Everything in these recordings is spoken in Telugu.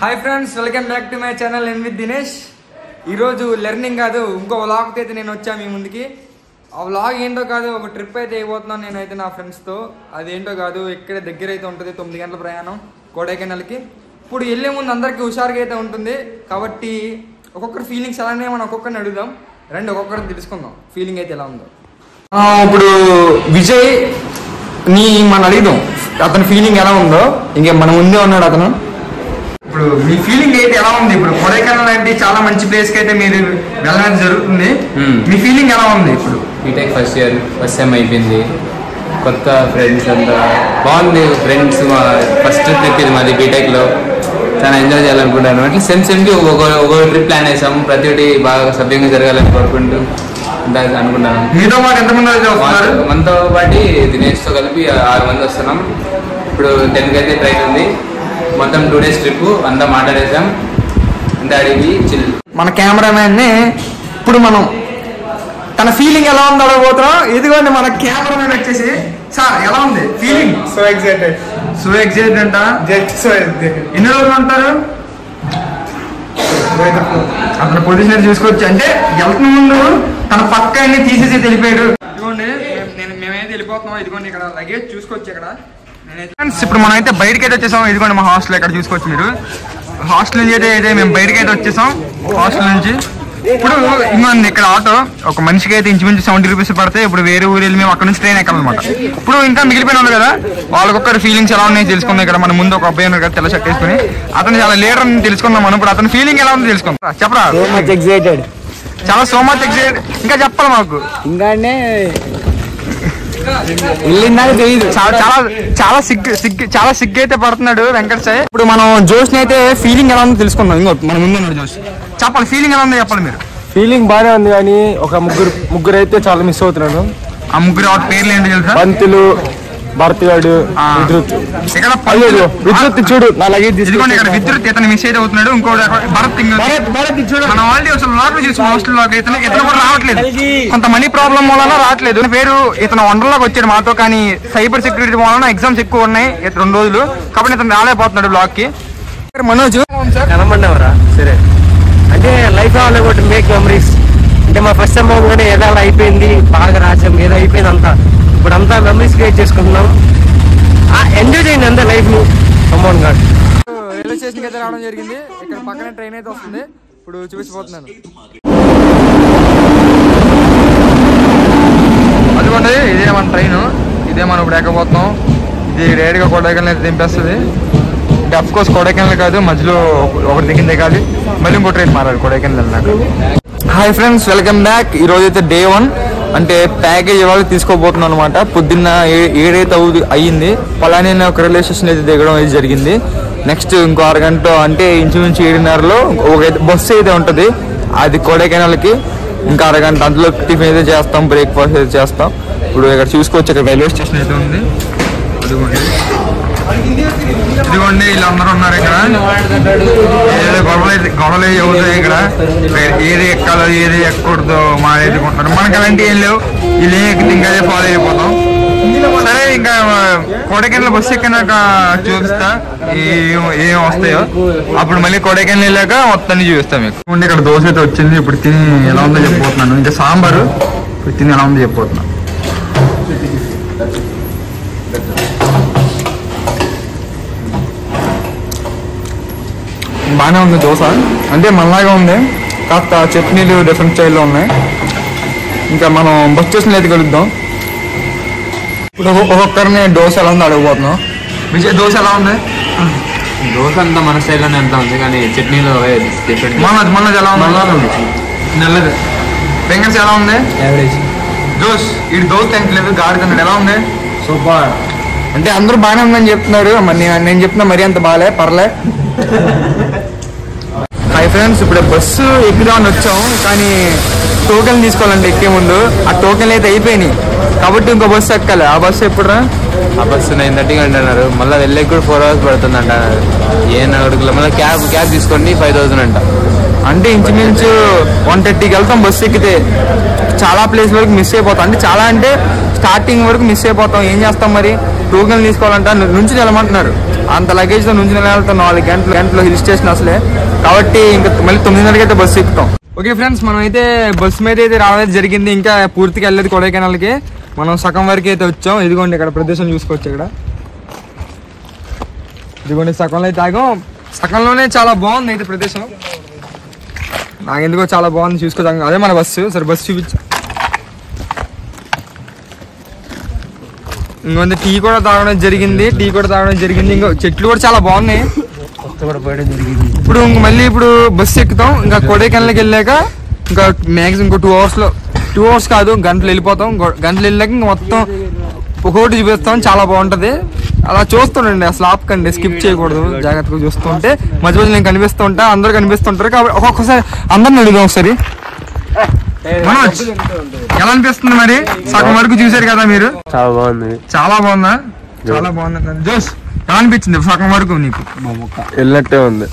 Hi friends welcome back to my channel నేను విత్ దినేష్। ఈరోజు లెర్నింగ్ కాదు ఇంకో వ్లాగ్ అయితే నేను వచ్చా మీ ముందుకి। ఆ వ్లాగ్ ఏంటో కాదు ఒక ట్రిప్ అయితే అయిపోతున్నాను నేనైతే నా ఫ్రెండ్స్తో। అదేంటో కాదు ఇక్కడ దగ్గర అయితే ఉంటుంది 9 గంటల ప్రయాణం కొడైకెనాల్కి। ఇప్పుడు వెళ్ళే ముందు అందరికీ హుషారుగా అయితే ఉంటుంది కాబట్టి ఒక్కొక్కరి ఫీలింగ్స్ అలానే మనం ఒక్కొక్కరిని అడుగుదాం రండి, ఒక్కొక్కరిని తెలుసుకుందాం ఫీలింగ్ అయితే ఎలా ఉందో। ఇప్పుడు విజయ్ మనం అడుగుదాం అతని ఫీలింగ్ ఎలా ఉందో। ఇంకే మన ముందే ఉన్నాడు అతను। ఇప్పుడు మీ ఫీలింగ్ అయితే ఎలా ఉంది? ఇప్పుడు కొడైకెనాల్ అంటే చాలా మంచి ప్లేస్ కి అయితే మీరు వెళ్ళడం జరుగుతుంది, మీ ఫీలింగ్ ఎలా ఉంది? ఇప్పుడు BTech first year first sem అయిపోయింది, కొత్త ఫ్రెండ్స్ అంతా బాగుంది। ఫ్రెండ్స్ ఫస్ట్ ట్రిప్ ఇది మాది బీటెక్లో, చాలా ఎంజాయ్ చేయాలనుకుంటాను। అట్లా సెమ్కి ఒక ట్రిప్ ప్లాన్ చేసాం, ప్రతి ఒక్కటి బాగా సభ్యంగా జరగాలని కోరుకుంటూ అనుకుంటాను। మీతో పాటు ఎంతమంది వస్తున్నారు? మనతో పాటు దినేష్తో కలిపి 6 మంది వస్తున్నాం। ఇప్పుడు 10కి అయితే ట్రైన్ ఉంది, మొత్తం 2 days ట్రిప్ అంతా మాట్లాడేసాం, అంతా అడిగి చిల్। మన కెమెరామ్యాన్ని ఇప్పుడు మనం తన ఫీలింగ్ ఎలా ఉందో అడగబోతున్నాం। ఇదిగోండి మన కెమెరామ్యాన్ వచ్చేసి, సార్ ఎలా ఉంది ఫీలింగ్? సో ఎక్సైటెడ్ అంట। ఎన్ని రోజులు ఉంటారు? అతని పొజిషన్ చూసుకోవచ్చు, అంటే వెళ్తున్న ముందు తన పక్క అన్ని తీసేసి తెలిపాడు। ఇదిగోండి మేమైతే వెళ్ళిపోతున్నాం, ఇదిగోండి ఇక్కడ లగేజ్ చూసుకోవచ్చు ఇక్కడ। ఇప్పుడు మనం అయితే బయటకి అయితే వచ్చేసాం, ఇదిగోండి మా హాస్టల్ ఇక్కడ చూసుకోవచ్చు మీరు। హాస్టల్ నుంచి అయితే మేము బయటకి అయితే వచ్చేసాం హాస్టల్ నుంచి। ఇప్పుడు ఇంకొంది ఇక్కడ ఆటో ఒక మనిషికి అయితే ఇంచుమించు 70 రూపీస్ పడితే ఇప్పుడు వేరే ఊరు వెళ్ళి మేము అక్కడ నుంచి ట్రైన్ ఎక్కాలన్నమాట। ఇప్పుడు ఇంకా మిగిలిపోయిన వాళ్ళు కదా, వాళ్ళకొక్కరి ఫీలింగ్స్ ఎలా ఉన్నాయో తెలుసుకుందాం। ఇక్కడ మన ముందు ఒక అబ్బాయి ఉన్నారు కదా తెల్ల షర్ట్ వేసుకుని, అతను చాలా లీడర్ అని తెలుసుకుందాం మనం। ఇప్పుడు అతని ఫీలింగ్ ఎలా ఉందో తెలుసుకుందాం, చెప్పరా? చాలా సో మచ్ ఎక్సైటెడ్, ఇంకా చెప్పాలి మాకు ఇంకా చాలా సిగ్గు అయితే పడుతున్నాడు వెంకట సాయి। ఇప్పుడు మనం జోష్ ని అయితే ఫీలింగ్ ఎలా ఉందో తెలుసుకుందాం। ఇంకో మన ముందు ఉన్నాడు జోష్, చెప్పాలి ఫీలింగ్ ఎలా ఉందో చెప్పాలి మీరు। ఫీలింగ్ బాగానే ఉంది, కానీ ఒక ముగ్గురు అయితే చాలా మిస్ అవుతున్నాను। ఆ ముగ్గురు పేర్లు ఏంటో తెలుసా? పంతులు, భరత్ గాడు, విద్యుత్ చూడు ఇక్కడ విద్యుత్ ఇతను మిస్ అయితే అవుతున్నాడు। ఇంకోటి భరత్ మనం ఆల్రెడీ అసలు లాక్ చూసి హాస్టల్ లాక్ ఇతను కూడా రావట్లేదు, కొంత మనీ ప్రాబ్లం వలన రావట్లేదు। పేరు ఇతను వండర్లోకి వచ్చాడు మాతో, కానీ సైబర్ సెక్యూరిటీ వలన ఎగ్జామ్స్ ఎక్కువ ఉన్నాయి 2 రోజులు కాబట్టి ఇతను రాలేకపోతున్నాడు బ్లాక్ కి। మనోజ్ కనమండవరా సరే అంటే లైఫ్ ఒకటి మేక్ మెమరీస్ అంటే మా ఫస్ట్ సెమ్ కూడా ఏదో అయిపోయింది, బాగా రాసాం, ఏదో అయిపోయింది అంతా, ఇప్పుడు అంతా మెమరీస్ క్రియేట్ చేసుకుంటున్నాం। ఎంజాయ్ చేయండి అంతా లైఫ్ ని। కమౌన్ గాడ్ రైల్వే స్టేషన్ అయితే రావడం జరిగింది, ఇక్కడ పక్కనే ట్రైన్ అయితే వస్తుంది, ఇప్పుడు చూసిపోతున్నాను। అదిగోండి ఇదే మన ట్రైన్, ఇదే మనం ఇప్పుడు ఎక్కబోతున్నాం। ఇది డైరెక్ట్గా కొడైకెనాల్ అయితే దింపేస్తుంది। అంటే అఫ్ కోర్స్ కొడైకెనాల్ కాదు, మధ్యలో ఒకటి దిగాలి, మళ్ళీ ఇంకో ట్రైన్ మారాలి కొడైకెనాల్ వెళ్ళినాక। Hi friends welcome back. ఈరోజు అయితే Day 1 అంటే ప్యాకేజ్ ఇవాళ తీసుకోబోతున్నాను అనమాట। పొద్దున్న 7 అయ్యింది, అలానే ఒక రైల్వే స్టేషన్ అయితే దిగడం అయితే జరిగింది। నెక్స్ట్ ఇంకో 6 గంట అంటే ఇంచుమించు 7:30లో ఒక బస్సు అయితే ఉంటుంది, అది కొడైకెనాల్కి। ఇంకా 6 గంట అందులో టిఫిన్ అయితే చేస్తాం, బ్రేక్ఫాస్ట్ అయితే చేస్తాం। ఇప్పుడు ఇక్కడ చూసుకోవచ్చు, ఇక్కడ రైల్వే స్టేషన్ అయితే ఉంది, ఇదిగోండి వీళ్ళందరూ ఉన్నారు ఇక్కడ। ఏదో గొడవలు అవుతాయి ఇక్కడ, ఏది ఎక్కాలో ఏది ఎక్కకూడదు మాట్లాడుకుంటున్నారు। మనకి అలాంటి ఏం లేవు, వీళ్ళు ఎక్కితే ఇంకా ఫాలో అయిపోతాం। సరే ఇంకా కొడైకెనాల్ బస్సు ఎక్కినాక చూపిస్తా ఏం వస్తాయో, అప్పుడు మళ్ళీ కొడైకెనాల్ వెళ్ళాక మొత్తాన్ని చూపిస్తాం మీకు। ఇక్కడ దోశ అయితే వచ్చింది, ఇప్పుడు తిని ఎలా ఉందో చెప్పబోతున్నాను। ఇంకా సాంబారు, ఇప్పుడు తిని ఎలా ఉందో చెప్పబోతున్నాను। బాగానే ఉంది దోశ, అంటే మనలాగా ఉంది, కాస్త చట్నీలు డిఫరెంట్ స్టైల్లో ఉన్నాయి। ఇంకా మనం బస్ స్టేషన్లో అయితే కలుద్దాం। ఇప్పుడు ఒక్కొక్కరిని దోశ ఎలా ఉంది అడగబోతున్నాం। విజయ్ దోశ ఎలా ఉంది? దోశ అంతా మన స్టైల్లోనే అంతా ఉంది, కానీ చట్నీలో డిఫరెంట్। మనది ఎలా ఉంది? నల్లది. వెంకటేష్ ఎలా ఉంది? యావరేజ్. జోష్ ఈ దోశ తింటలేదు, గాడి తిన్నాడు, ఎలా ఉంది? సూపర్. అంటే అందరూ బాగానే ఉందని చెప్తున్నారు, మరి నేను చెప్తున్నా మరీ అంత బాగాలే, పర్లే। హాయ్ ఫ్రెండ్స్, ఇప్పుడు బస్సు ఎక్కుదామని వచ్చాం, కానీ టోకెన్ తీసుకోవాలంటే ఎక్కే ముందు ఆ టోకెన్లు అయితే అయిపోయినాయి, కాబట్టి ఇంకో బస్సు ఎక్కాలి। ఆ బస్సు ఎప్పుడు రా? ఆ బస్సు 9:30 అంటున్నారు, మళ్ళీ వెళ్ళేకి కూడా 4 hours పడుతుంది అంటున్నారు। ఏం అడుగులే, మళ్ళీ క్యాబ్ తీసుకోండి 5,000 అంట। అంటే ఇంచుమించు 1:30కి వెళ్తాం బస్సు ఎక్కితే, చాలా ప్లేస్ వరకు మిస్ అయిపోతాం। అంటే చాలా అంటే స్టార్టింగ్ వరకు మిస్ అయిపోతాం, ఏం చేస్తాం మరి? టోకెన్ తీసుకోవాలంట, నుంచి నిలమంటున్నారు। అంత లగేజ్తో నుంచి వెళ్తాం 4 గంటలు హిల్ స్టేషన్ అసలే. కాబట్టి ఇంకా మళ్ళీ 9:30కి అయితే బస్సు ఎక్కుతాం. ఓకే ఫ్రెండ్స్, మనం అయితే బస్సు మీద అయితే రావడం జరిగింది. ఇంకా పూర్తిగా వెళ్ళలేదు కొడైకెనాల్కి. మనం సగం వరకు అయితే వచ్చాం. ఇదిగోండి ఇక్కడ ప్రదేశం చూసుకోవచ్చు. ఇక్కడ ఇదిగోండి సగంలో అయితే ఆగాం. సగంలోనే చాలా బాగుంది అయితే ప్రదేశం. నాకు ఎందుకో చాలా బాగుంది చూసుకోవచ్చు. అదే మన బస్సు. సరే బస్సు చూపించు. ఇంకొంత టీ కూడా తాగడం జరిగింది. ఇంకా చెట్లు కూడా చాలా బాగున్నాయి. ఇప్పుడు మళ్ళీ బస్సు ఎక్కుతాం. ఇంకా కొడైకెనాల్కి వెళ్ళాక ఇంకా మ్యాక్సిమం ఇంకో 2 అవర్స్ కాదు గంటలు వెళ్ళిపోతాం. గంటలు వెళ్ళాక ఇంకా మొత్తం ఒక్కొక్కటి చూపిస్తాం. చాలా బాగుంటది. అలా చూస్తుండండి, అసలు ఆపకండి, స్కిప్ చేయకూడదు. జాగ్రత్తగా చూస్తుంటే మధ్య మధ్య నేను కనిపిస్తూ ఉంటా, అందరూ కనిపిస్తుంటారు. కాబట్టి ఒక్కొక్కసారి అందరిని అడుగుదాం ఒకసారి. మనోజ్ ఎలా అనిపిస్తుంది మరి? సగం వరకు చూసారు కదా మీరు. చాలా బాగుంది. చాలా బాగుందా? చాలా బాగుంది. జోస్ ఎలా అనిపించింది సగం వరకు నీకు? వెళ్ళినట్టే ఉంది.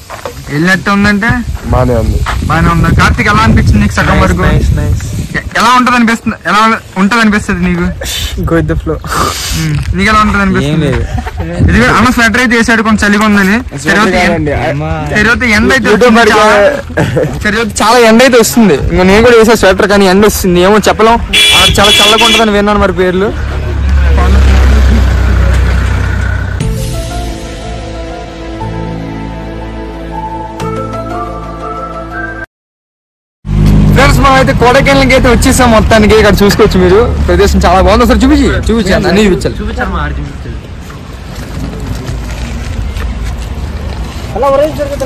వెళ్ళినట్టు ఉందంటే బానే ఉంది. బాగానే ఉందా? కార్తీక్ ఎలా అనిపించింది నీకు సగం వరకు? ఎలా ఉంటది అనిపిస్తుంది నీకు? నీకు ఎలా ఉంటది అనిపిస్తుంది? ఇది అన్న స్వెటర్ అయితే వేసాడు, కొంచెం చలిగా ఉందని. ఎండ అయితే చాలా ఎండ అయితే వస్తుంది. ఇంకా నేను కూడా వేసా స్వెటర్, కానీ ఎండ వస్తుంది. ఏమో చెప్పలేం. చాలా చల్లగా ఉంటుందని విన్నాను మరి పేర్లు. ఫ్రెండ్స్, మనం అయితే కొడైకెనాల్కి అయితే వచ్చేసాం మొత్తానికి. ఇక్కడ చూసుకోవచ్చు మీరు, ప్రదేశం చాలా బాగుంది. అసలు చూపించాను అన్ని చూపించాలి.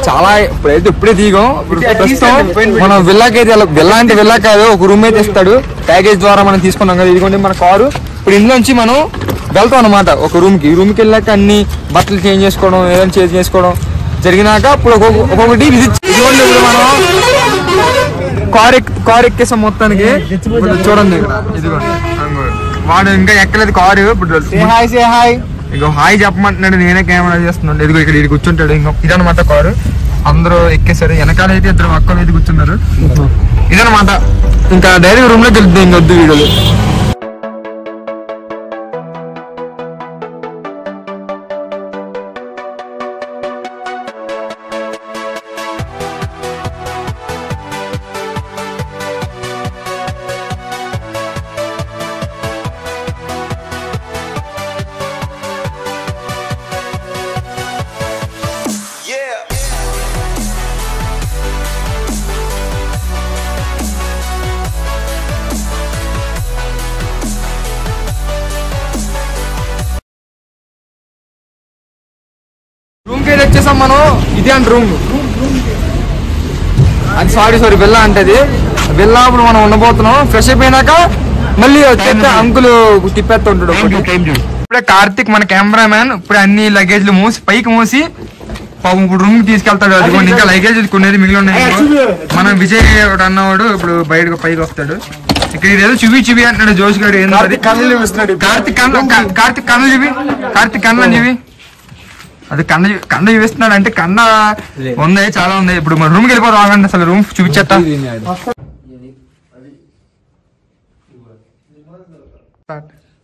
చాలా ఇప్పుడే దిగాం. ప్రస్తుతం మనం విల్లాకి అయితే విల్లా కాదు, ఒక రూమ్ అయితే ఇస్తాడు. ప్యాకేజ్ ద్వారా మనం తీసుకున్నాం కదా. ఇదిగోండి మన కారు. ఇప్పుడు ఇందులోంచి మనం వెళ్తాం అనమాట ఒక రూమ్కి వెళ్ళాక అన్ని బట్టలు చేంజ్ చేసుకోవడం, ఏదైనా చేంజ్ చేసుకోవడం జరిగినాక ఇప్పుడు ఒక్కొక్కటి విజిట్. ఇదిగోండి ఇప్పుడు మనం కారు ఎక్కేసాం మొత్తానికి. చూడండి ఇదిగోండి వాడు ఇంకా ఎక్కలేదు కారు. ఇప్పుడు హాయ్ ఇంకో హాయ్ చెప్పమంటున్నాడు. నేనే కెమెరా చేస్తున్నాడు. ఇదిగో ఇక్కడ కూర్చుంటాడు. ఇంకో ఇదనమాట కారు. అందరూ ఎక్కేసారు. వెనకాల అయితే 2 అక్కలు అయితే కూర్చున్నారు. ఇదనమాట. ఇంకా డైరెక్ట్ రూమ్ లోకి వెళ్తుంది. ఇంకొద్దు వీడియోలు. రూమ్ కి వచ్చేసాం మనం. ఇదే అంట రూమ్. అది సారీ విల్లా అంటది. విల్లా ఇప్పుడు మనం ఉండబోతున్నాం. ఫ్రెష్ అయిపోయినాక మళ్ళీ అంకులు తిప్పేస్తూ ఉంటాడు. ఇప్పుడే కార్తిక్ మన కెమెరామ్యాన్ ఇప్పుడు అన్ని లగేజ్లు పైకి మూసి పాపం ఇప్పుడు రూమ్ కి తీసుకెళ్తాడు. అదిగోండి ఇంకా లగేజ్ కొనేది మిగిలి ఉన్నాయి. మనం విజయ్ అన్నవాడు ఇప్పుడు పైకి వస్తాడు. ఇక్కడ ఇదేదో చూపి అంటున్నాడు జోష్ గారు. కార్తిక్ కన్ను చూపి. అది కండ చూపిస్తున్నాడు. అంటే కండ ఉంది, చాలా ఉంది. ఇప్పుడు మన రూమ్కి వెళ్ళిపోతాం. ఆగండి, అసలు రూమ్ చూపించేస్తా.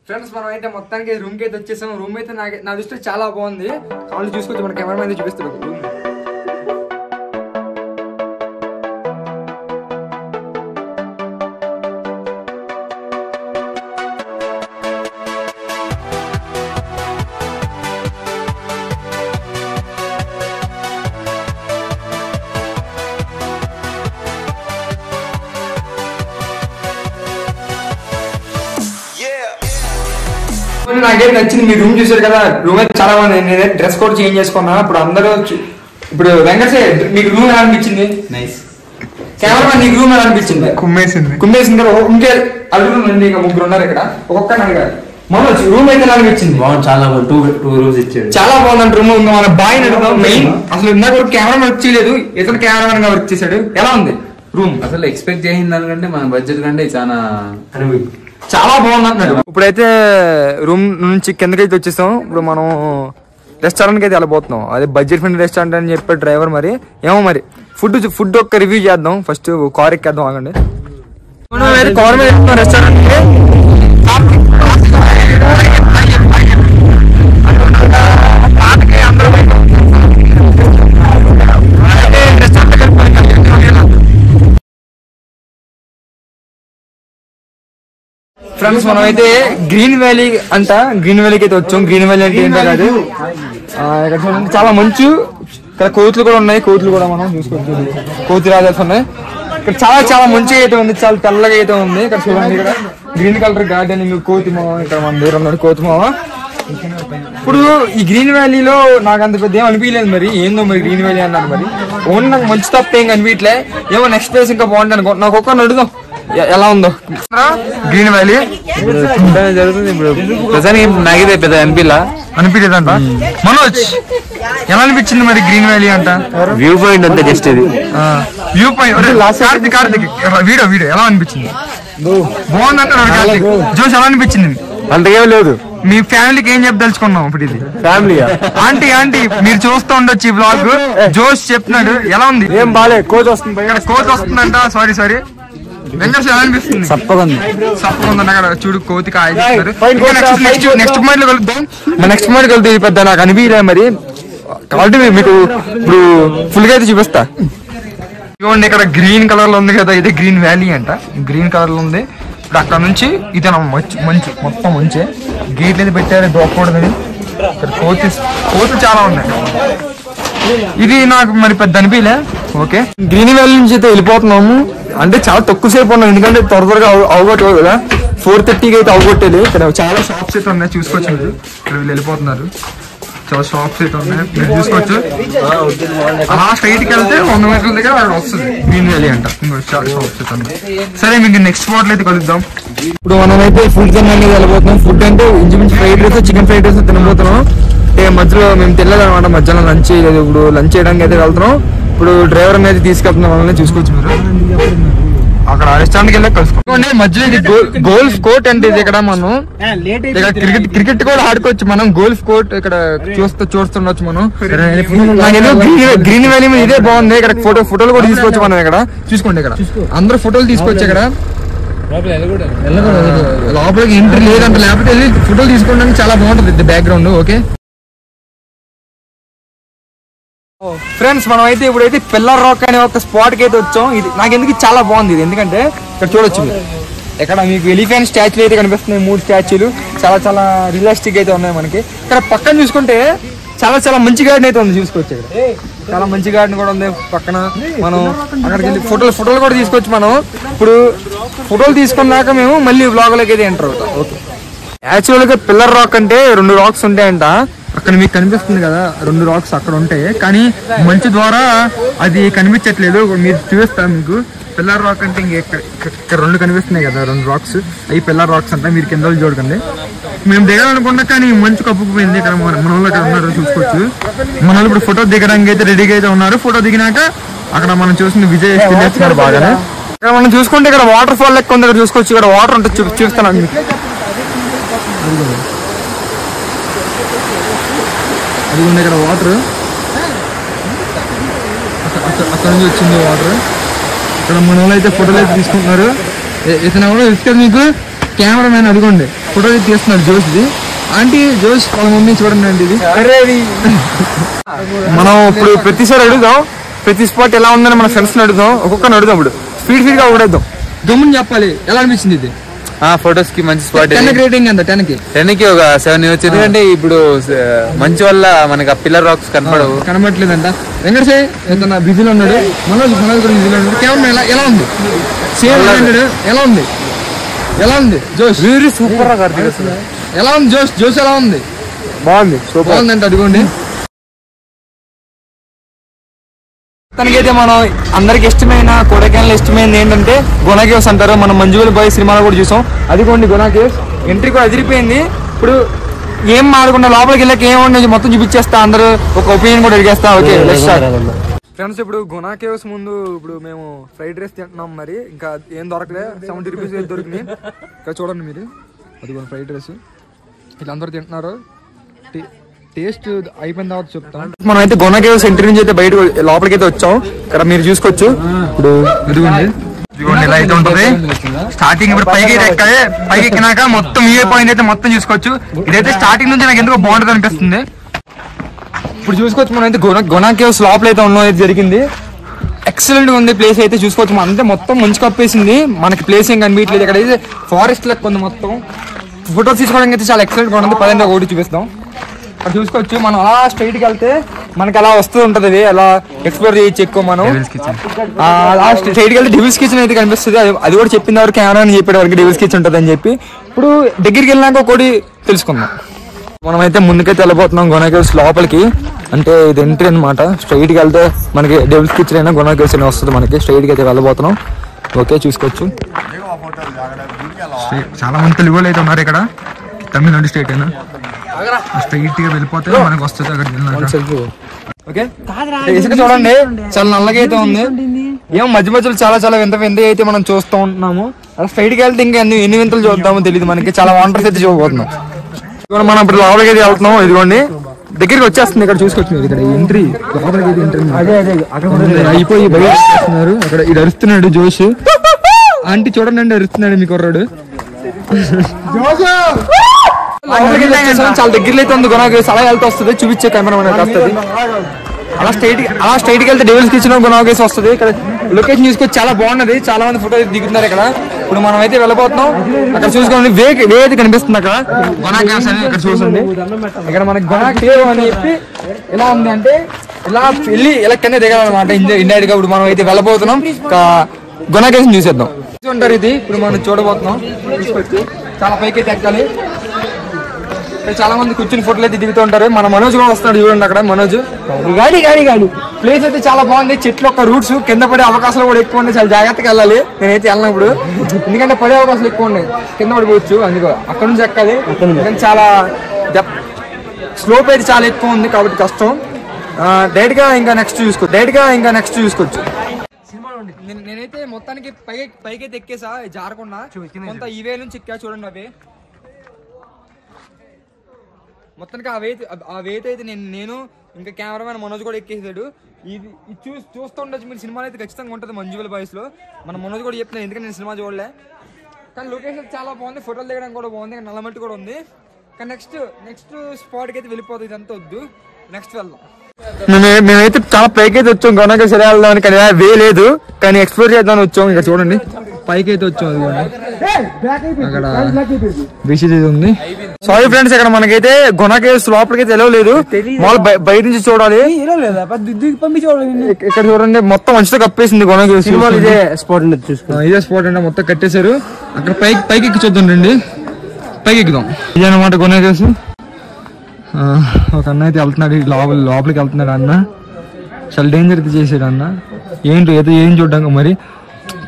ఫ్రెండ్స్, మనం అయితే మొత్తానికి రూమ్ కి అయితే వచ్చేసాం. రూమ్ అయితే నా దృష్టిలో చాలా బాగుంది. కాళ్ళు చూసుకోవచ్చు. మన కెమెరా మీద చూపిస్తాడు రూమ్. నాకైతే నచ్చింది. మీ రూమ్ చూసారు కదా. రూమ్ అయితే చాలా బాగుంది. నేనైతే డ్రెస్ కోడ్ చేంజ్ చేసుకున్నా. ఇప్పుడు అందరూ ఇప్పుడు వెంకటే మీకు రూమ్ ఎలా అనిపించింది? కెమెరా నీకు రూమ్ ఎలా అనిపించింది? కుమ్మేసింది కదా. ఇంకే అడుగుతుందండి. ఇంకా 3 ఉన్నారు ఇక్కడ. ఒక్కొక్కరిని అడగాలి. మనోజ్ రూమ్ అయితే ఎలా అనిపించింది? చాలా బాగుంది. 2 రూమ్స్ ఇచ్చాడు. చాలా బాగుందంట రూమ్. ఇంకా మన బాయ్ అడుగుతాం. మెయిన్ అసలు ఇందాక కెమెరా వర్క్ చేయలేదు, ఇతను కెమెరామెన్ గా వర్క్ చేశాడు. ఎలా ఉంది రూమ్? అసలు ఎక్స్పెక్ట్ చేసిన దానికంటే మన బడ్జెట్ కంటే చాలా బాగుంది అంటున్నాడు. ఇప్పుడైతే రూమ్ నుంచి కిందకైతే వచ్చేసాం. ఇప్పుడు మనం రెస్టారెంట్ కి అయితే వెళ్ళిపోతున్నాం. అదే బడ్జెట్ ఫ్రెండ్లీ రెస్టారెంట్ అని చెప్పాడు డ్రైవర్. మరి ఏమో మరి ఫుడ్ ఒక్క రివ్యూ చేద్దాం. ఫస్ట్ కార్ ఎక్కేద్దాం. ఆగండి. కార్ మీద వెళ్తున్నాం రెస్టారెంట్ కి. అందరూ ఫ్రెండ్స్ మనం అయితే గ్రీన్ వ్యాలీ అంట, గ్రీన్ వ్యాలీకి అయితే వచ్చాం. గ్రీన్ వ్యాలీ అంటే ఏంటో కాదు, ఇక్కడ చూడండి చాలా మంచు. ఇక్కడ కోతులు కూడా ఉన్నాయి, కోతులు కూడా మనం చూసుకోవచ్చు, కోతి రాజాలు ఉన్నాయి. ఇక్కడ చాలా చాలా మంచిగా అయితే ఉంది, చాలా తెల్లగా అయితే ఉంది. ఇక్కడ చూడండి, ఇక్కడ గ్రీన్ కలర్ గార్డెనింగ్, కోతి మావ ఇక్కడ మన దగ్గర ఉన్నాడు, కోతి మావ. ఇప్పుడు ఈ గ్రీన్ వ్యాలీలో నాకు అంత పెద్ద ఏం అనిపించలేదు, మరి ఏందో మరి గ్రీన్ వ్యాలీ అన్నారు. మరి ఓన్లీ నాకు మంచి తప్ప ఏం కనిపించలే, ఏమో నెక్స్ట్ ప్లేస్ ఇంకా బాగుంటుంది అనుకో. నాకు ఒక్కరిని అడుగుదాం ఎలా ఉందో గ్రీన్ వ్యాలీ. జరుగుతుంది ఇప్పుడు ప్రజానికి నాకైతే పెద్ద అనిపించలేదంట. మనోజ్ ఎలా అనిపించింది మరి గ్రీన్ వ్యాలీ అంట? వ్యూ పాయింట్ అంతే జస్ట్ ఇది వ్యూ పాయింట్. కార్తిక్ వీడియో ఎలా అనిపించింది? బాగుందంటారు కార్తిక్. జోష్ ఎలా అనిపించింది? అంతకేం లేదు. మీ ఫ్యామిలీకి ఏం చెప్పదలుచుకున్నాం ఇప్పుడు? ఇది ఫ్యామిలీ ఆంటీ మీరు చూస్తూ ఉండొచ్చు ఈ బ్లాగ్. జోష్ చెప్తున్నాడు ఎలా ఉంది? ఏం బాలే, కోచ్ వస్తుంది, ఇక్కడ కోతి వస్తుందంట. సారీ వెంకటేష్ ఎలా అనిపిస్తుంది? తప్పకుండా అక్కడ చూడు కోతి నెక్స్ట్ పాయింట్ లో కలుద్దాం. నెక్స్ట్ పాయింట్ కలుద్దాం. పెద్ద నాకు అనిపించలే మరి. కాబట్టి మీకు ఇప్పుడు ఫుల్ గా అయితే చూపిస్తా. ఇదిగోండి ఇక్కడ గ్రీన్ కలర్ లో ఉంది కదా, ఇది గ్రీన్ వ్యాలీ అంట. గ్రీన్ కలర్ లో ఉంది. ఇప్పుడు అక్కడ నుంచి ఇది మంచు మొత్తం మంచి గేట్లు అయితే పెట్టారు, దోకూడదని. ఇక్కడ కోతులు చాలా ఉన్నాయి. ఇది నాకు మరి పెద్ద అనిపించలే. ఓకే, గ్రీన్ వ్యాలీ నుంచి అయితే వెళ్ళిపోతున్నాము. అంటే చాలా తక్కువ సేపు ఉన్నాం, ఎందుకంటే త్వరగా అవగొట్టలేదు కదా. 4:30కి అయితే అవగొట్టేది. ఇక్కడ చాలా షాప్స్ అయితే ఉన్నాయి, చూసుకోవచ్చు మీరు. ఇక్కడ వీళ్ళు వెళ్ళిపోతున్నారు, చాలా షాప్స్ అయితే ఉన్నాయి, మీరు చూసుకోవచ్చు. అలా స్ట్రైట్కి వెళ్తే 100 మీటర్ల దగ్గర అక్కడ వస్తుంది గ్రీన్ వ్యాలీ అంట. చాలా షాప్స్ అయితే ఉన్నాయి. సరే, మీకు నెక్స్ట్ స్పాట్ అయితే కలుద్దాం. ఇప్పుడు మనం అయితే ఫుడ్ తినడానికి వెళ్ళిపోతున్నాం. ఫుడ్ అంటే ఇంచుమించు fried rice, chicken fried rice తినబోతున్నాం. అంటే మధ్యలో మేము తినలేదన్నమాట, మధ్యాహ్నం లంచ్ చేయలేదు. ఇప్పుడు లంచ్ చేయడానికి అయితే వెళ్తున్నాం. ఇప్పుడు డ్రైవర్ అనేది తీసుకెళ్తున్నాం, వాళ్ళని చూసుకోవచ్చు మీరు. అక్కడ రెస్టారెంట్కి వెళ్ళి కలుసుకోండి. మధ్యలో ఇది గోల్ఫ్ కోర్ట్ అంటే ఇది. ఇక్కడ మనం ఇక్కడ క్రికెట్ కూడా ఆడుకోవచ్చు మనం. గోల్ఫ్ కోర్ట్ ఇక్కడ చూస్తుండొచ్చు మనం. గ్రీన్ వ్యాలీ మీద ఇదే బాగుంది. ఇక్కడ ఫోటోలు కూడా తీసుకోవచ్చు మనం. ఇక్కడ చూసుకోండి, ఇక్కడ అందరూ ఫోటోలు తీసుకోవచ్చు. ఇక్కడ లోపలికి ఎంట్రీ లేదంటే, లేకపోతే వెళ్ళి ఫోటోలు తీసుకోవడానికి చాలా బాగుంటుంది బ్యాక్గ్రౌండ్. ఓకే ఫ్రెండ్స్, మనం అయితే ఇప్పుడైతే పిల్లర్ రాక్ అనే ఒక స్పాట్ కి అయితే వచ్చాం. ఇది నాకు ఎందుకు చాలా బాగుంది. ఇది ఎందుకంటే ఇక్కడ చూడొచ్చు మీరు, ఇక్కడ మీకు ఎలిఫెంట్ స్టాచ్యూలు అయితే కనిపిస్తున్నాయి. 3 స్టాచ్యూలు చాలా చాలా రియలిస్టిక్ అయితే ఉన్నాయి మనకి. ఇక్కడ పక్కన చూసుకుంటే చాలా చాలా మంచి గార్డెన్ అయితే ఉంది, చూసుకోవచ్చు. ఇక్కడ చాలా మంచి గార్డెన్ కూడా ఉంది పక్కన. మనం అక్కడికి వెళ్ళి ఫోటోలు కూడా తీసుకోవచ్చు మనం. ఇప్పుడు ఫోటోలు తీసుకున్నాక మేము మళ్ళీ బ్లాగ్ లోకి అయితే ఎంటర్ అవుతాం. ఓకే, యాక్చువల్ గా పిల్లర్ రాక్ అంటే 2 రాక్స్ ఉంటాయంట. అక్కడ మీకు కనిపిస్తుంది కదా, 2 రాక్స్ అక్కడ ఉంటాయి, కానీ మంచు ద్వారా అది కనిపించట్లేదు. మీరు చూపిస్తాను మీకు. పిల్లర్ రాక్ అంటే ఇక్కడ 2 కనిపిస్తున్నాయి కదా, 2 రాక్స్. అవి పిల్లర్ రాక్స్ అంటే మీరు కింద చూడకండి. మేము దిగాలనుకున్నా కానీ మంచు కప్పుకుపోయింది. ఇక్కడ మన వాళ్ళు ఇక్కడ ఉన్నారు, చూసుకోవచ్చు. మన వాళ్ళు ఇప్పుడు ఫోటో దిగడానికి అయితే రెడీగా అయితే ఉన్నారు. ఫోటో దిగినాక అక్కడ మనం చూసిన విజయ్ తినేస్తున్నారు బాగానే. ఇక్కడ మనం చూసుకుంటే ఇక్కడ వాటర్ ఫాల్ లెక్క ఉంది, ఇక్కడ చూసుకోవచ్చు. ఇక్కడ వాటర్ ఉంటుంది, చూపిస్తాను మీకు. అది ఉంది ఇక్కడ వాటర్, అక్కడ నుంచి వచ్చింది వాటర్. ఇక్కడ మన వాళ్ళు అయితే ఫోటోలు అయితే తీసుకుంటున్నారు. ఇతను ఎవరో తెలుసు మీకు, కెమెరామెన్. అదిగోండి ఫోటో అయితే తీస్తున్నారు జోష్ది. ఆంటీ జోష్ వాళ్ళ మమ్మీ చూడండి అండి. ఇది మనం ఇప్పుడు ప్రతిసారి అడుగుదాం, ప్రతి స్పాట్ ఎలా ఉందని మన ఫ్రెండ్స్ని అడుగుదాం. ఒక్కొక్కరిని అడుగుదాం. ఇప్పుడు స్పీడ్ గా అడుగుదాం. గమ్ముని చెప్పాలి ఎలా అనిపించింది ఇది. ఫొటోస్ కి మంచి స్పాట్. 10కి రేటింగ్ ఎంత? 10కి ఒక 7 ఇవ్వచ్చు. ఎందుకంటే ఇప్పుడు మంచి వల్ల మనకి ఆ పిల్లర్ రాక్స్ కనబడలేదంట. వెంకటేష్ ఏదన్నా బిజీలో ఉన్నాడు, మనోజ్ కూడా బిజీలో ఉన్నాడు. కెమెరా ఎలా ఉంది? సేమ్ ఎలా ఉంది జోష్? సూపర్ గా ఎలా ఉంది జోష్ ఎలా ఉంది? బాగుంది, బాగుందంట. అదిగోండి, తనకైతే మనం అందరికి ఇష్టమైన కొడైకెనాల్ ఇష్టమైనది ఏంటంటే గుణా కేవ్స్ అంటారు. మనం మంజువల్ బాయ్ సినిమాలో కూడా చూసాం. అదిగోండి గుణా కేవ్స్. ఎంట్రీ కూడా అదిరిపోయింది. ఇప్పుడు ఏం మాడకుండా లోపలికి వెళ్ళాక ఏముండదు మొత్తం చూపించేస్తా, అందరూ ఒక ఒపీనియన్ కూడా అడిగేస్తా. ఓకే ఫ్రెండ్స్, ఇప్పుడు గుణా కేవ్స్ ముందు ఇప్పుడు మేము ఫ్రైడ్ రైస్ తింటున్నాం. మరి ఇంకా ఏం దొరకలే, 70 రూపీస్ దొరికినాయి. ఇక్కడ చూడండి మీరు, అదిగోండి ఫ్రైడ్ రైస్. వీళ్ళందరూ తింటున్నారు. టేస్ట్ అయిపోయిన తర్వాత చెప్తాం. మనం అయితే గుణా కేవ్స్ ఎంట్రీ నుంచి అయితే బయట లోపలికి అయితే వచ్చాం. ఇక్కడ మీరు చూసుకోవచ్చు. ఇప్పుడు ఇదిగోండి ఇలా అయితే ఉంటుంది స్టార్టింగ్. ఇప్పుడు పైకి ఎక్కినాక మొత్తం వ్యూ పాయింట్ అయితే మొత్తం చూసుకోవచ్చు. ఇదైతే స్టార్టింగ్ నుంచి నాకు ఎందుకో బాగుంటుంది అనిపిస్తుంది. ఇప్పుడు చూసుకోవచ్చు మనం అయితే గుణా కేవ్స్ లోపల అయితే ఉన్నాం. అయితే జరిగింది ఎక్సలెంట్ గా ఉంది ప్లేస్ అయితే చూసుకోవచ్చు. అంటే మొత్తం మంచి కప్పేసింది, మనకి ప్లేస్ ఏం కనిపించలేదు. ఇక్కడ అయితే ఫారెస్ట్ లెక్క ఉంది మొత్తం. ఫోటోస్ తీసుకోవడానికి అయితే చాలా ఎక్సలెంట్ గా ఉంటుంది. పదండి ఒకటి చూపిస్తాం. అక్కడ చూసుకోవచ్చు. మనం అలా స్ట్రైట్ కి వెళ్తే మనకి అలా వస్తూ ఉంటది, అది అలా ఎక్స్ప్లోర్ చేయొచ్చు ఎక్కువ. మనం అలా స్ట్రైట్ కి వెళ్తే డెవిల్స్ కిచెన్ అయితే కనిపిస్తుంది. అది కూడా చెప్పింది వరకు కెమెరా అని చెప్పే వరకు డెవిల్స్ కిచెన్ ఉంటుంది అని చెప్పి. ఇప్పుడు దగ్గరికి వెళ్ళినాక ఒకటి తెలుసుకుందాం. మనమైతే ముందుకైతే వెళ్ళిపోతున్నాం గుణా కేవ్స్ లోపలికి. అంటే ఇది ఎంట్రీ అనమాట. స్ట్రైట్ కి వెళ్తే మనకి డెవిల్స్ కిచెన్ అయినా గుణా కేవ్స్ అయినా వస్తుంది మనకి. స్ట్రైట్ కి అయితే వెళ్ళిపోతున్నాం. ఓకే చూసుకోవచ్చు. చాలా మంది తెలుగు వాళ్ళు అయితే ఉన్నారు ఇక్కడ. తమిళనాడు స్టేట్ అయినా స్ట్రైట్ గా వెళ్ళిపోతే మనకు వస్తుంది అక్కడ. ఓకే ఇసుక చూడండి చాలా నల్లగా అయితే ఉంది. ఏమో మధ్య మధ్యలో చాలా చాలా వింత వింత అయితే మనం చూస్తూ ఉంటున్నాము. అలా స్ట్రైట్ కి వెళ్తే ఇంకా ఎన్ని వింతలు చూద్దామో తెలియదు మనకి. చాలా వాంటర్స్ అయితే చూడబోతున్నాం. మనం ఇప్పుడు లోపలికి అయితే వెళ్తున్నాం. ఇదిగోండి దగ్గరికి వచ్చేస్తుంది. ఇక్కడ చూసుకోవచ్చు ఇక్కడ ఎంట్రీ లోపలికి అయితే ఎంట్రీ అయిపోయి బయట వస్తున్నారు. అక్కడ ఇది అరుస్తున్నాడు జోష్. ఆంటీ చూడండి అండి అరుస్తున్నాడు మీ కుర్రాడు. చాలా దగ్గరలో అయితే ఉంది గుణా కేవ్స్. అలా వెళ్తే వస్తుంది చూపించే కెమెరా మనకి వస్తుంది. అలా స్ట్రైట్ కి వెళ్తే డెవిల్స్ కిచెన్ గుణా కేవ్స్ వస్తుంది. ఇక్కడ లొకేషన్ చూసుకొచ్చి చాలా బాగున్నది. చాలా మంది ఫోటో దిగుతున్నారు ఇక్కడ. ఇప్పుడు మనం అయితే వెళ్ళబోతున్నాం. అక్కడ చూసుకోండి వే అయితే కనిపిస్తుంది అక్కడ గుణా కేవ్స్ అని. ఇక్కడ చూసండి ఇక్కడ మనకి గుణా కేవ్ అని చెప్పి ఎలా ఉంది అంటే ఇలా వెళ్ళి ఇలా కింద దిగాలన్నమాట ఇండైరెక్ట్ గా. ఇప్పుడు మనం అయితే వెళ్ళబోతున్నాం. గుణా కేవ్స్ చూసేద్దాం. ఉంటారు ఇది ఇప్పుడు మనం చూడబోతున్నాం. తీసుకొచ్చి చాలా పైకి అయితే ఎక్కాలి. చాలా మంది కూర్చుని ఫోటోలు అయితే దిగుతూ ఉంటారు. మన మనోజ్ కూడా వస్తున్నాడు చూడండి అక్కడ. మనోజ్ గాడి ప్లేస్ అయితే చాలా బాగుంది. చెట్లు యొక్క రూట్స్ కింద పడే అవకాశాలు కూడా ఎక్కువ ఉన్నాయి. చాలా జాగ్రత్తగా వెళ్ళాలి. నేనైతే వెళ్ళినప్పుడు ఎందుకంటే పడే అవకాశాలు ఎక్కువ ఉన్నాయి. కింద పడిపోవచ్చు. అందుకో అక్కడ నుంచి ఎక్కాలి. చాలా స్లోప్ అయితే చాలా ఎక్కువ ఉంది కాబట్టి కష్టం. డైరెక్ట్ గా ఇంకా నెక్స్ట్ చూసుకోవచ్చు. నేనైతే మొత్తానికి పైకైతే ఎక్కేసా జారకుండా. కొంత ఈ వే నుంచి ఎక్కా చూడండి. అవే మొత్తానికి ఆ వేత అయితే నేను ఇంకా కెమెరామెన్ మనోజ్ కూడా ఎక్కేసాడు. ఇది చూస్తుండొచ్చు మీరు. సినిమాలో అయితే ఖచ్చితంగా ఉంటుంది మంజువల్ బాయ్స్ లో. మన మనోజ్ కూడా చెప్తున్నాను ఎందుకంటే నేను సినిమా చూడలే. కానీ లొకేషన్ చాలా బాగుంది. ఫోటోలు దిగడం కూడా బాగుంది. నల్లమట్టి కూడా ఉంది. కానీ నెక్స్ట్ స్పాట్కి అయితే వెళ్ళిపోతుంది. ఇదంతా వద్దు, నెక్స్ట్ వెళ్దాం. మేమైతే చాలా పైకి అయితే వచ్చాం. గొనక సరే వెళ్దాం కానీ వే లేదు. కానీ ఎక్స్ప్లోర్ చేద్దామని వచ్చాం. ఇక్కడ చూడండి పైకి అయితే వచ్చాం. అక్కడ బీచ్ ఉంది. సారీ ఫ్రెండ్స్ ఇక్కడ మనకైతే గుణా కేవ్స్ లోపలికి తెలియలేదు. మామూలు బయట నుంచి చూడాలి. ఇక్కడ చూడండి మొత్తం మంచితో కప్పేసింది గుణా కేవ్స్. ఇదే స్పాట్ అంటే మొత్తం కట్టేశారు. అక్కడ పైకి ఎక్కి చూద్దాం రండి. పైకి ఎక్కుదాం. ఇదే అనమాట గుణా కేవ్స్. ఒక అన్న అయితే వెళ్తున్నాడు లోపలికి వెళ్తున్నాడు. అన్న చాలా డేంజర్ అయితే చేసాడు అన్న. ఏం చూడడానికి మరి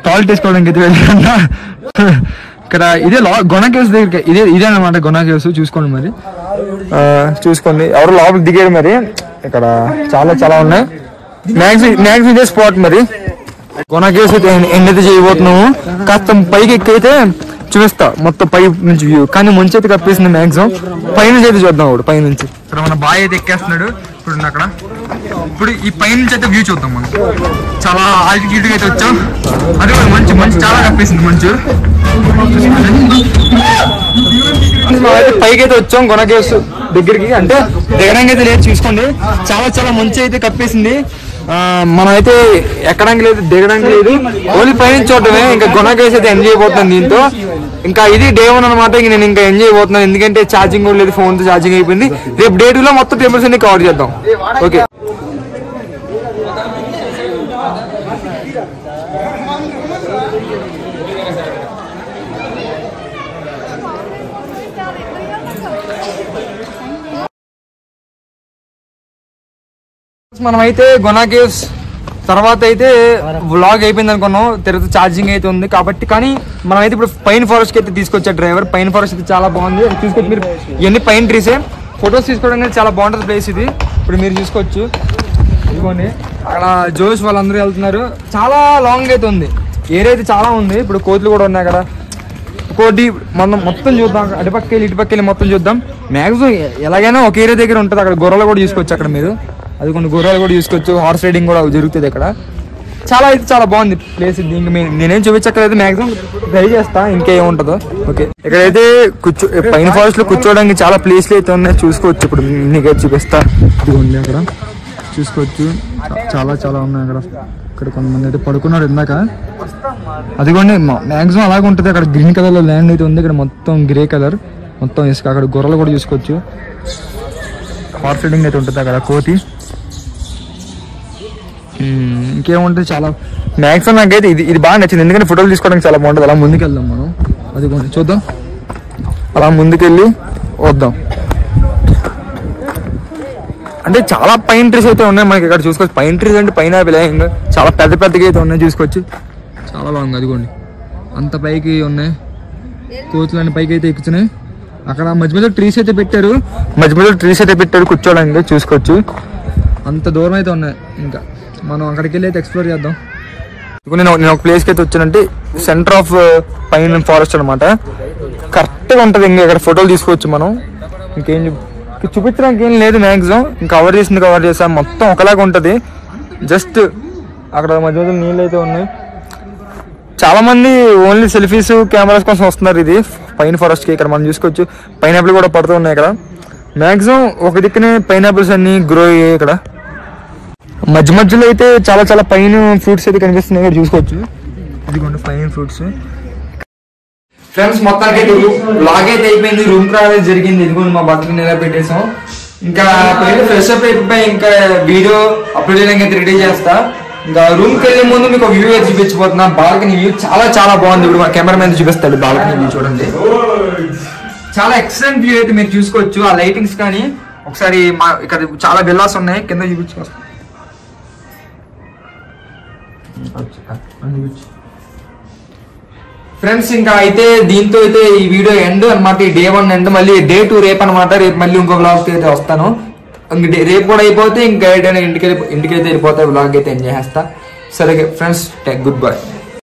టాయిలెట్ వేసుకోవడానికి అయితే వెళ్ళాడు అన్న. ఇక్కడ ఇదే గుణా కేవ్స్ దగ్గర ఇదే అనమాట గుణా కేవ్స్. చూసుకోండి మరి చూసుకోండి ఎవరు లోపలికి దిగాడు మరి. ఇక్కడ చాలా చాలా ఉన్నాయి. మ్యాక్సిమం ఇదే స్పాట్ మరి. గుణా కేవ్స్ అయితే ఎన్నైతే చేయబోతున్నాము. కాస్త పైకి ఎక్కైతే చూపిస్తా మొత్తం పై నుంచి వ్యూ. కానీ మంచి అయితే కప్పేసింది మ్యాక్సిమం. పైనుంచి అయితే చూద్దాం. ఇప్పుడు పైనుంచి ఇక్కడ మన బాయ్ అయితే ఎక్కేస్తున్నాడు చూడండి అక్కడ. ఇప్పుడు ఈ పైనుంచి అయితే వ్యూ చూద్దాం. మనం చాలా ఆల్టిట్యూడ్ అయితే వచ్చాం. అది మంచి చాలా కప్పేసింది మంచు. పైకి అయితే వచ్చాం గుణా కేవ్స్ దగ్గరికి. అంటే దిగడానికి అయితే లేదు చూసుకోండి. చాలా చాలా మంచి అయితే కప్పేసింది. మనం అయితే ఎక్కడానికి లేదు, దిగడానికి లేదు. ఓన్లీ పైన చూడటమే. ఇంకా గుణా కేవ్స్ అయితే ఎంజాయ్ అయిపోతున్నాను దీంతో. ఇంకా ఇది డే 1 అనమాట. ఇంక నేను ఇంకా ఎంజాయ్ అయిపోతున్నాను ఎందుకంటే ఛార్జింగ్ కూడా లేదు. ఫోన్ తో ఛార్జింగ్ అయిపోయింది. రేపు డే 2 లో మొత్తం టెంపుల్స్ అన్ని కవర్ చేద్దాం. ఓకే మనమైతే గుణా కేవ్స్ తర్వాత అయితే వ్లాగ్ అయిపోయింది అనుకున్నాం. తిరుపతి ఛార్జింగ్ అయితే ఉంది కాబట్టి. కానీ మనమైతే ఇప్పుడు పైన్ ఫారెస్ట్ కి అయితే తీసుకొచ్చారు డ్రైవర్. పైన్ ఫారెస్ట్ అయితే చాలా బాగుంది. చూసుకోవచ్చు మీరు. ఇవన్నీ పైన్ ట్రీసే. ఫొటోస్ తీసుకోవడానికి చాలా బాగుంటుంది ప్లేస్ ఇది. ఇప్పుడు మీరు చూసుకోవచ్చు ఇదిగోండి అక్కడ జోష్ వాళ్ళందరూ వెళ్తున్నారు. చాలా లాంగ్ అయితే ఉంది. ఏరియా అయితే చాలా ఉంది. ఇప్పుడు కోతులు కూడా ఉన్నాయి అక్కడ. కోటి మనం మొత్తం చూద్దాం. అటుపక్క వెళ్ళి ఇటుపక్క వెళ్ళి మొత్తం చూద్దాం. మ్యాక్సిమం ఎలాగైనా ఒక ఏరియా దగ్గర ఉంటుంది. అక్కడ గొర్రెలు కూడా చూసుకోవచ్చు. అక్కడ మీరు అది కొన్ని గుర్రాలు కూడా చూసుకోవచ్చు. హార్స్ రైడింగ్ కూడా జరుగుతుంది అక్కడ. చాలా బాగుంది ప్లేస్. ఇంకా నేనేం చూపించక్కర్లేదు. మాక్సిమం ట్రై చేస్తా ఇంకేముంటుందో. ఓకే ఇక్కడైతే పైన ఫారెస్ట్ లో కూర్చోవడానికి చాలా ప్లేస్లు అయితే ఉన్నాయి చూసుకోవచ్చు. ఇప్పుడు నీకైతే చూపిస్తా. ఇదిగోండి అక్కడ చూసుకోవచ్చు. చాలా చాలా ఉన్నాయి అక్కడ. ఇక్కడ కొంతమంది అయితే పడుకున్నారు ఇందాక. అదిగోండి మ్యాక్సిమం అలాగే ఉంటుంది. అక్కడ గ్రీన్ కలర్లో ల్యాండ్ అయితే ఉంది. ఇక్కడ మొత్తం గ్రే కలర్, మొత్తం ఇసుక. అక్కడ గొర్రెలు కూడా చూసుకోవచ్చు. హార్స్ రైడింగ్ అయితే ఉంటుంది అక్కడ. కోతి ఇంకేముంటుంది చాలా. మ్యాక్సిమం నాకైతే ఇది బాగా నచ్చింది, ఎందుకంటే ఫోటోలు తీసుకోవడానికి చాలా బాగుంటుంది. అలా ముందుకు వెళ్దాం మనం. అది కొంచెం చూద్దాం, అలా ముందుకెళ్ళి వద్దాం. అంటే చాలా పైన్ ట్రీస్ అయితే ఉన్నాయి మనకి ఇక్కడ చూసుకోవచ్చు. పైన్ ట్రీస్ అంటే పైనాపిల్ ఇంకా చాలా పెద్ద పెద్దగా అయితే ఉన్నాయి చూసుకోవచ్చు. చాలా బాగుంది. అదిగోండి అంత పైకి ఉన్నాయి. కోతులన్నీ పైకి అయితే ఎక్కుతున్నాయి. అక్కడ మధ్యలో ట్రీస్ అయితే పెట్టారు, కూర్చోడానికి చూసుకోవచ్చు. అంత దూరం అయితే ఉన్నాయి. ఇంకా మనం అక్కడికి వెళ్ళి అయితే ఎక్స్ప్లోర్ చేద్దాం. నేను ఒక ప్లేస్కి అయితే వచ్చానంటే సెంటర్ ఆఫ్ పైన్ ఫారెస్ట్ అనమాట. కరెక్ట్గా ఉంటుంది. ఇంకా ఇక్కడ ఫోటోలు తీసుకోవచ్చు మనం. ఇంకేం చూపించడానికి ఏం లేదు. మ్యాక్సిమం ఇంకా కవర్ చేసాం. మొత్తం ఒకలాగా ఉంటుంది. జస్ట్ అక్కడ మధ్య నీళ్ళు అయితే ఉన్నాయి. చాలా మంది ఓన్లీ సెల్ఫీస్ కెమెరాస్ కోసం వస్తున్నారు ఇది పైన్ ఫారెస్ట్కి. ఇక్కడ మనం చూసుకోవచ్చు పైనాపిల్ కూడా పడుతూ ఉన్నాయి ఇక్కడ. మ్యాక్సిమం ఒక దిక్కునే పైనాపిల్స్ అన్ని గ్రో అయ్యాయి. ఇక్కడ మధ్యలో అయితే చాలా చాలా పైన్ ఫ్రూట్స్ అయితే కనిపిస్తున్నాయి. ఇక్కడ చూసుకోవచ్చు. ఇదిగోండి పైన్ ఫ్రూట్స్. ఫ్రెండ్స్ మొత్తానికి అయితే బ్లాగ్ అయితే అయిపోయింది. రూమ్ రావడం జరిగింది. ఇదిగోండి మా బట్టలు ఎలా పెట్టేసాం. ఇంకా ఫ్రెష్ అప్ అయిపోయి ఇంకా వీడియో అప్లోడ్ చేయడానికి అయితే రెడీ చేస్తా. ఇంకా రూమ్కి వెళ్ళే ముందు మీకు వ్యూ అయితే చూపించబోతున్నా. బాల్కనీ వ్యూ చాలా చాలా బాగుంది. ఇప్పుడు మా కెమెరామెన్ చూపిస్తాడు బాల్కనీ వ్యూ. చూడండి చాలా ఎక్సలెంట్ వ్యూ అయితే మీరు చూసుకోవచ్చు. ఆ లైటింగ్స్ కానీ ఒకసారి మా ఇక్కడ చాలా విల్లాస్ ఉన్నాయి. కింద చూపించుకోవచ్చు. ఫ్రెండ్స్ ఇంకా అయితే దీంతో అయితే ఈ వీడియో ఎండ్ అనమాట. ఈ డే 1 ఎండ్. మళ్ళీ డే 2 రేపు అనమాట. రేపు మళ్ళీ ఇంకో వ్లాగ్ అయితే వస్తాను. రేపు కూడా అయిపోతే ఇంకా ఇంటికైతే వెళ్ళిపోతే వ్లాగ్ అయితే ఎంజాయ్ చేస్తా. సరే ఫ్రెండ్స్, టేక్ గుడ్ బై.